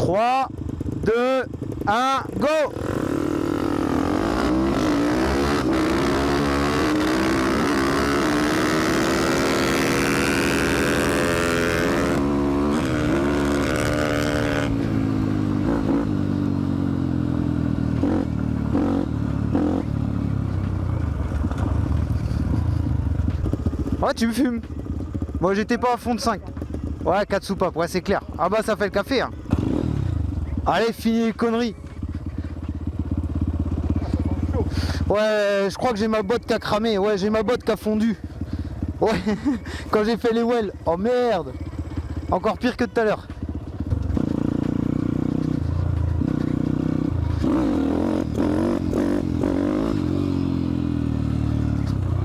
3, 2, 1, go! Ouais, tu me fumes. Moi j'étais pas à fond de 5. Ouais, 4 soupapes, ouais c'est clair. Ah bah ça fait le café hein. Allez, fini les conneries. Ouais, je crois que j'ai ma botte qui a cramé. Ouais, j'ai ma botte qui a fondu. Ouais, quand j'ai fait les wells. Oh merde. Encore pire que tout à l'heure.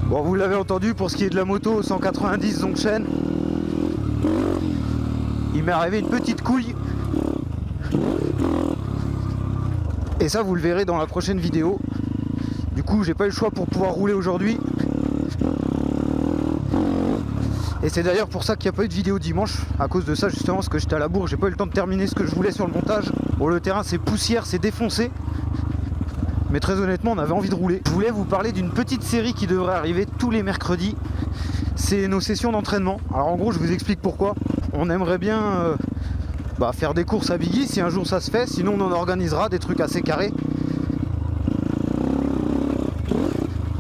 Bon, vous l'avez entendu, pour ce qui est de la moto 190 Zongshen, il m'est arrivé une petite couille. Et ça, vous le verrez dans la prochaine vidéo. Du coup, j'ai pas eu le choix pour pouvoir rouler aujourd'hui. Et c'est d'ailleurs pour ça qu'il n'y a pas eu de vidéo dimanche. À cause de ça, justement, parce que j'étais à la bourre, j'ai pas eu le temps de terminer ce que je voulais sur le montage. Bon, le terrain, c'est poussière, c'est défoncé. Mais très honnêtement, on avait envie de rouler. Je voulais vous parler d'une petite série qui devrait arriver tous les mercredis. C'est nos sessions d'entraînement. Alors en gros, je vous explique pourquoi. On aimerait bien faire des courses à Biggy si un jour ça se fait. Sinon, on en organisera des trucs assez carrés.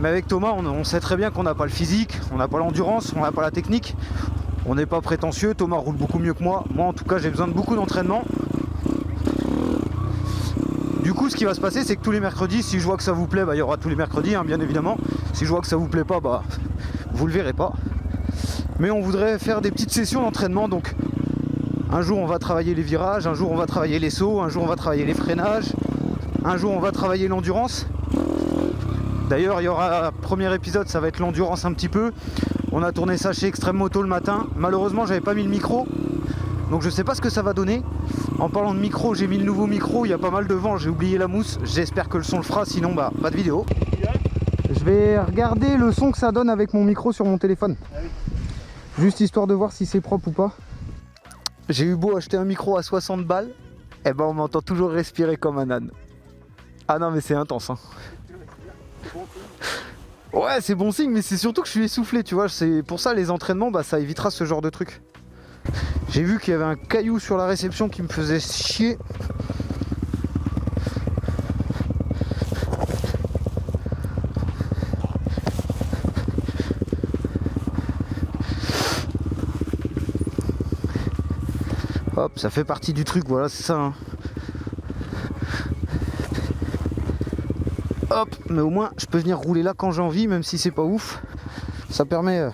Mais avec Thomas, on sait très bien qu'on n'a pas le physique, on n'a pas l'endurance, on n'a pas la technique. On n'est pas prétentieux. Thomas roule beaucoup mieux que moi. Moi, en tout cas, j'ai besoin de beaucoup d'entraînement. Du coup, ce qui va se passer, c'est que tous les mercredis, si je vois que ça vous plaît, il y aura tous les mercredis, hein, bien évidemment. Si je vois que ça vous plaît pas, vous le verrez pas. Mais on voudrait faire des petites sessions d'entraînement. Donc, un jour, on va travailler les virages, un jour, on va travailler les sauts, un jour, on va travailler les freinages, un jour, on va travailler l'endurance. D'ailleurs, il y aura un premier épisode, ça va être l'endurance un petit peu. On a tourné ça chez Extreme Moto le matin. Malheureusement, j'avais pas mis le micro. Donc je sais pas ce que ça va donner. En parlant de micro, j'ai mis le nouveau micro, il y a pas mal de vent, j'ai oublié la mousse. J'espère que le son le fera, sinon pas de vidéo. Je vais regarder le son que ça donne avec mon micro sur mon téléphone. Juste histoire de voir si c'est propre ou pas. J'ai eu beau acheter un micro à 60 balles, et on m'entend toujours respirer comme un âne. Ah non mais c'est intense hein. Ouais, c'est bon signe, mais c'est surtout que je suis essoufflé, tu vois. C'est pour ça les entraînements, ça évitera ce genre de truc. J'ai vu qu'il y avait un caillou sur la réception qui me faisait chier. Hop, ça fait partie du truc, voilà, c'est ça. Hein. Hop, mais au moins je peux venir rouler là quand j'ai envie, même si c'est pas ouf. Ça permet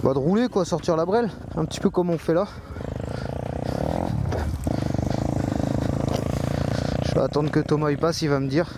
de rouler quoi, sortir la brelle, un petit peu comme on fait là. Je vais attendre que Thomas y passe, il va me dire.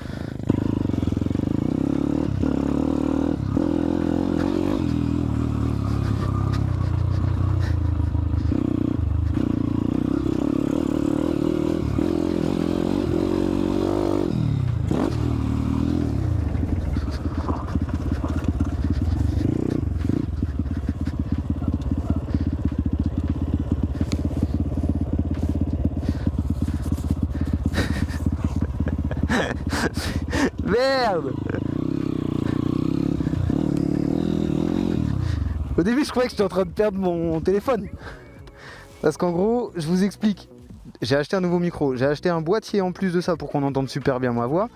Merde! Au début je croyais que j'étais en train de perdre mon téléphone. Parce qu'en gros, je vous explique. J'ai acheté un nouveau micro, j'ai acheté un boîtier en plus de ça pour qu'on entende super bien ma voix.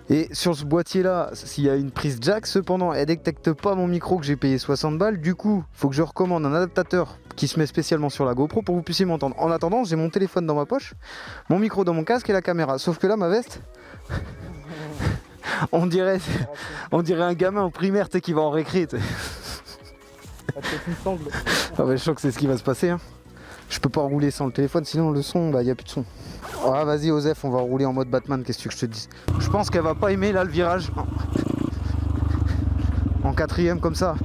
Et sur ce boîtier là, s'il y a une prise jack, cependant elle détecte pas mon micro que j'ai payé 60 balles. Du coup, faut que je recommande un adaptateur qui se met spécialement sur la GoPro pour que vous puissiez m'entendre. En attendant, j'ai mon téléphone dans ma poche, mon micro dans mon casque et la caméra. Sauf que là, ma veste... on dirait un gamin au primaire qui va en récré. Ah ouais, je sens que c'est ce qui va se passer. Hein. Je peux pas rouler sans le téléphone, sinon le son, il n'y a plus de son. Ah vas-y Osef, on va rouler en mode Batman, qu'est-ce que je te dis. Je pense qu'elle va pas aimer là le virage. En quatrième comme ça.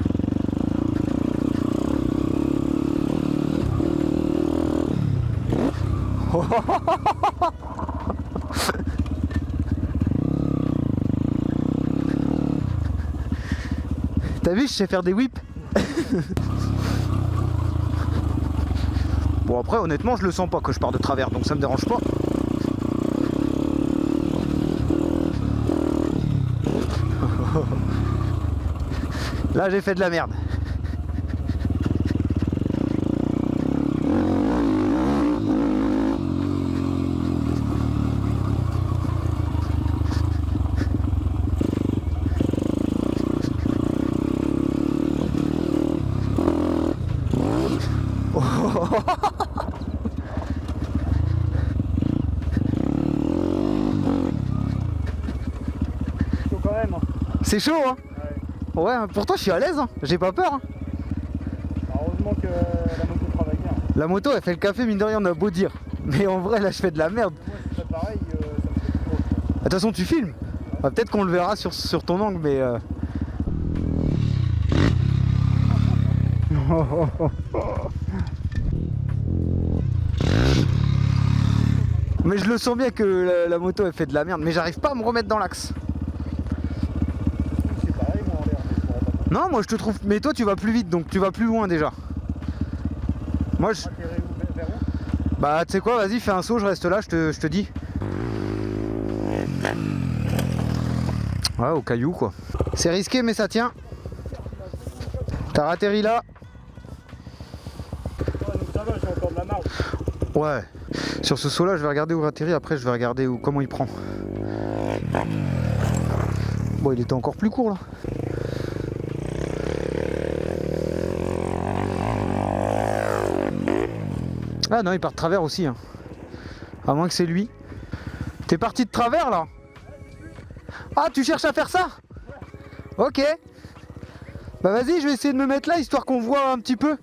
T'as vu, je sais faire des whips. Bon après honnêtement je le sens pas que je pars de travers, donc ça me dérange pas. Là j'ai fait de la merde. C'est chaud hein. Ouais, pourtant je suis à l'aise, hein. J'ai pas peur. Hein. Heureusement que la moto travaille bien. La moto elle fait le café, mine de rien on a beau dire. Mais en vrai là je fais de la merde. Moi si c'est pareil, ça me fait plus gros. De toute façon tu filmes. Bah, peut-être qu'on le verra sur ton angle mais... Mais je le sens bien que la moto elle fait de la merde. Mais j'arrive pas à me remettre dans l'axe. C'est pareil moi en l'air. Non moi je te trouve... Mais toi tu vas plus vite donc tu vas plus loin déjà. Moi je... Vers où? Bah tu sais quoi, vas-y fais un saut, je reste là, je te dis. Ouais au caillou quoi. C'est risqué mais ça tient. T'as atterri là. Ouais, donc ça va, j'ai encore de la marge. Ouais. Sur ce saut là je vais regarder où atterrit, après je vais regarder comment il prend. Bon il était encore plus court là. Ah non il part de travers aussi hein. À moins que c'est lui. T'es parti de travers là? Ah tu cherches à faire ça? Ok. Bah vas-y je vais essayer de me mettre là histoire qu'on voit un petit peu.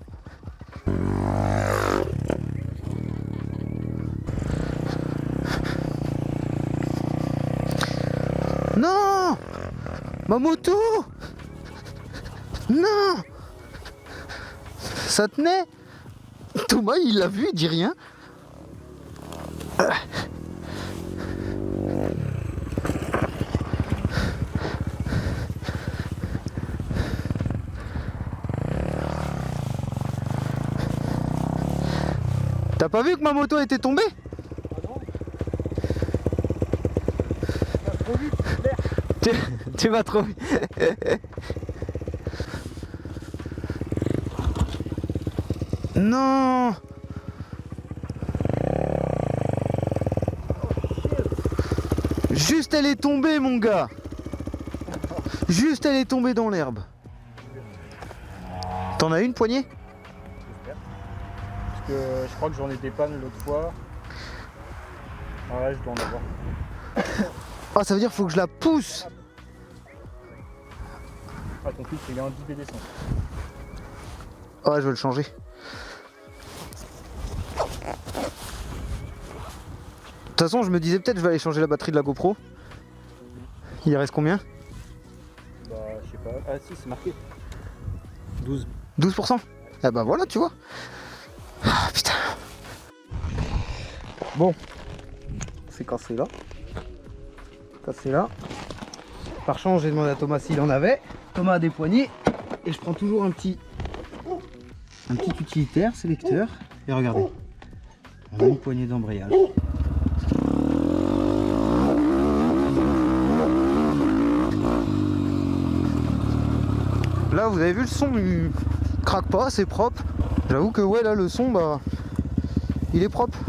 Non! Ma moto! Non! Ça tenait? Thomas il l'a vu, il dit rien. T'as pas vu que ma moto était tombée? Ah non? Ça va trop vite, l'air. Tu vas trop vite. Non! Juste elle est tombée mon gars. Juste elle est tombée dans l'herbe. T'en as une poignée? J'espère. Parce que je crois que j'en étais panne l'autre fois. Ouais, je dois en avoir. Ah ça veut dire qu'il faut que je la pousse. Ah ton fils il est en 10 BD descente. Ah je vais le changer. De toute façon je me disais peut-être je vais aller changer la batterie de la GoPro. Il reste combien? Bah je sais pas. Ah si c'est marqué. 12. 12%. Eh ben voilà tu vois. Ah putain. Bon. C'est cassé là. Cassé là. Par chance j'ai demandé à Thomas s'il en avait. Thomas a des poignées. Et je prends toujours un petit utilitaire sélecteur. Et regardez. On a une poignée d'embrayage. Là vous avez vu le son, il craque pas, c'est propre. J'avoue que ouais là le son bah il est propre.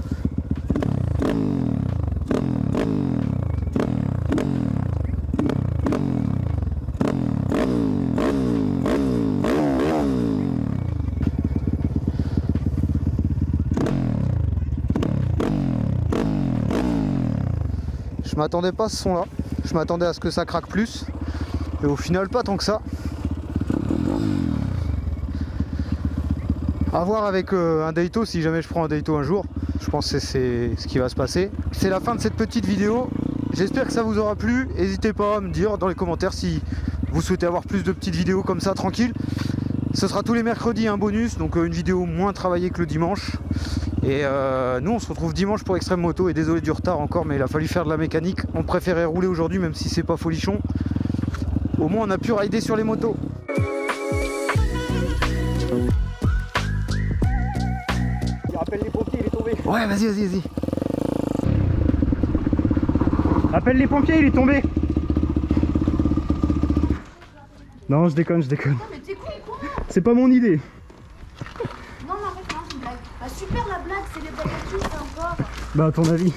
Je m'attendais pas à ce son là, je m'attendais à ce que ça craque plus. Et au final pas tant que ça. A voir avec un Daito, si jamais je prends un Daito un jour. Je pense que c'est ce qui va se passer. C'est la fin de cette petite vidéo. J'espère que ça vous aura plu. N'hésitez pas à me dire dans les commentaires si vous souhaitez avoir plus de petites vidéos comme ça tranquille. Ce sera tous les mercredis un bonus, donc une vidéo moins travaillée que le dimanche. Et nous on se retrouve dimanche pour Extreme Moto. Et désolé du retard encore, mais il a fallu faire de la mécanique. On préférait rouler aujourd'hui même si c'est pas folichon. Au moins on a pu rider sur les motos. Appelle les pompiers, il est tombé. Ouais, vas-y, vas-y, vas-y. Appelle les pompiers, il est tombé. Non, je déconne, je déconne. Non mais t'es con quoi? C'est pas mon idée. Non mais en fait non c'est une blague. Bah super la blague, c'est les blagues à qui ça encore? Bah à ton avis.